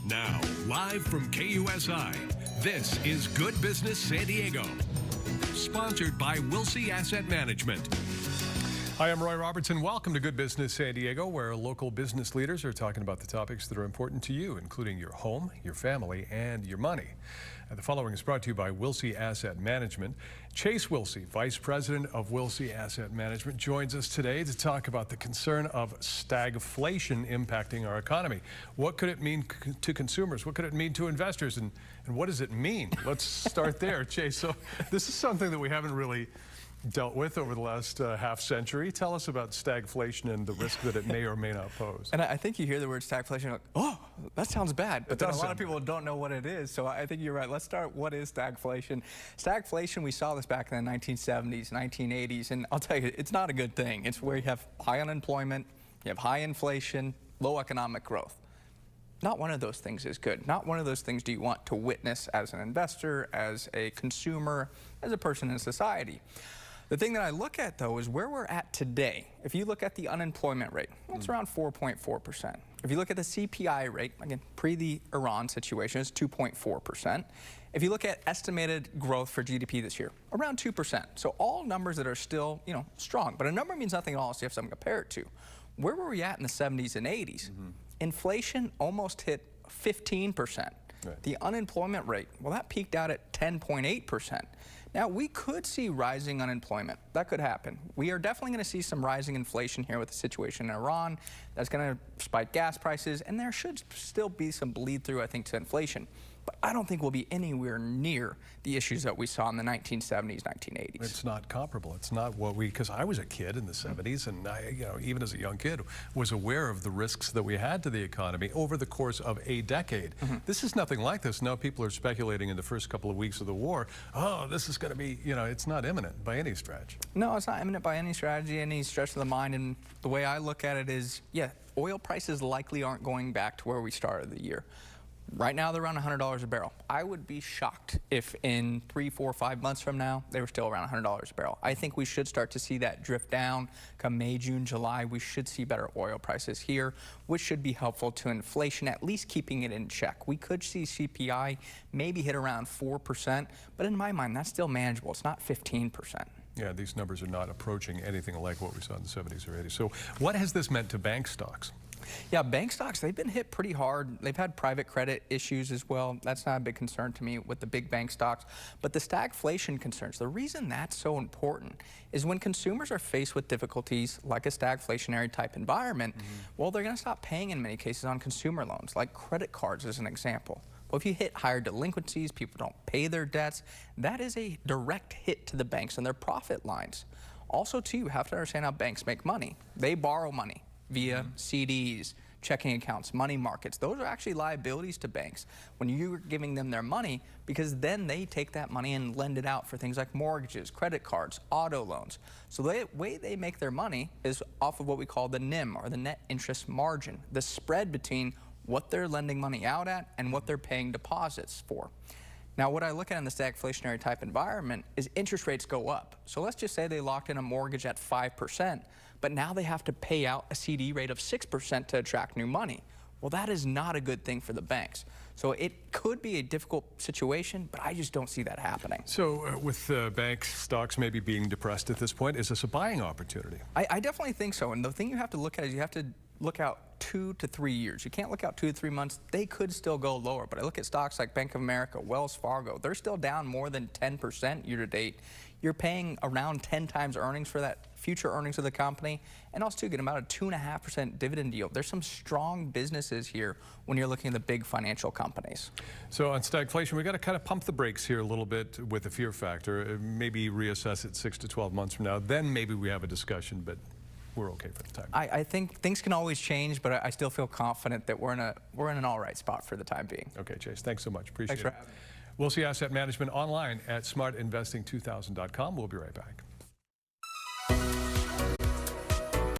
Now, live from KUSI, this is Good Business San Diego. Sponsored by Wilsey Asset Management. Hi, I'm Roy Robertson. Welcome to Good Business San Diego, where local business leaders are talking about the topics that are important to you, including your home, your family, and your money. The following is brought to you by Wilsey Asset Management. Chase Wilsey, Vice President of Wilsey Asset Management, joins us today to talk about the concern of stagflation impacting our economy. What could it mean to consumers? What could it mean to investors? And what does it mean? Let's start there, Chase. So this is something that we haven't really dealt with over the last half century. Tell us about stagflation and the risk that it may or may not pose. And I think you hear the word stagflation, you're like, oh, that sounds bad. But then a lot of people don't know what it is. So I think you're right. Let's start. What is stagflation? Stagflation, we saw this back in the 1970s, 1980s. And I'll tell you, it's not a good thing. It's where you have high unemployment, you have high inflation, low economic growth. Not one of those things is good. Not one of those things do you want to witness as an investor, as a consumer, as a person in society. The thing that I look at, though, is where we're at today. If you look at the unemployment rate, it's around 4.4%. If you look at the CPI rate, again, pre the Iran situation, it's 2.4%. If you look at estimated growth for GDP this year, around 2%. So all numbers that are still, strong. But a number means nothing at all, so you have something to compare it to. Where were we at in the 70s and 80s? Inflation almost hit 15%. Right. The unemployment rate, well, that peaked out at 10.8%. Now, we could see rising unemployment. That could happen. We are definitely going to see some rising inflation here with the situation in Iran. That's going to spike gas prices, and there should still be some bleed through, I think, to inflation. But I don't think we'll be anywhere near the issues that we saw in the 1970s, 1980s. It's not comparable. It's not what because I was a kid in the 70s, and I, even as a young kid, was aware of the risks that we had to the economy over the course of a decade. This is nothing like this. Now people are speculating in the first couple of weeks of the war, oh, this is going to be, it's not imminent by any stretch. No, it's not imminent by any strategy, any stretch of the mind. And the way I look at it is, yeah, oil prices likely aren't going back to where we started the year. Right now, they're around $100 a barrel. I would be shocked if in 3, 4, 5 months from now, they were still around $100 a barrel. I think we should start to see that drift down. Come May, June, July, we should see better oil prices here, which should be helpful to inflation, at least keeping it in check. We could see CPI maybe hit around 4%, but in my mind, that's still manageable. It's not 15%. Yeah, these numbers are not approaching anything like what we saw in the 70s or 80s. So what has this meant to bank stocks? Yeah, bank stocks, they've been hit pretty hard. They've had private credit issues as well. That's not a big concern to me with the big bank stocks. But the stagflation concerns, the reason that's so important is when consumers are faced with difficulties like a stagflationary type environment, well, they're going to stop paying in many cases on consumer loans, like credit cards as an example. Well, if you hit higher delinquencies, people don't pay their debts, that is a direct hit to the banks and their profit lines. Also, too, you have to understand how banks make money. They borrow money via CDs, checking accounts, money markets. Those are actually liabilities to banks when you're giving them their money, because then they take that money and lend it out for things like mortgages, credit cards, auto loans. So the way they make their money is off of what we call the NIM, or the net interest margin, the spread between what they're lending money out at and what they're paying deposits for. Now, what I look at in the stagflationary type environment is interest rates go up. So let's just say they locked in a mortgage at 5%, but now they have to pay out a CD rate of 6% to attract new money. Well, that is not a good thing for the banks. So it could be a difficult situation, but I just don't see that happening. So with bank stocks maybe being depressed at this point, is this a buying opportunity? I definitely think so. And the thing you have to look at is you have to look out 2 to 3 years. You can't look out 2 to 3 months. They could still go lower. But I look at stocks like Bank of America, Wells Fargo. They're still down more than 10% year to date. You're paying around 10 times earnings for that future earnings of the company, and also getting about a 2.5% dividend yield. There's some strong businesses here when you're looking at the big financial companies. So on stagflation, we got to kind of pump the brakes here a little bit with the fear factor. Maybe reassess it 6 to 12 months from now. Then maybe we have a discussion, but we're okay for the time. I think things can always change, but I still feel confident that we're in an all right spot for the time being. Okay, Chase, thanks so much. Appreciate it. Thanks for having me. Wilsey Asset Management online at smartinvesting2000.com. We'll be right back.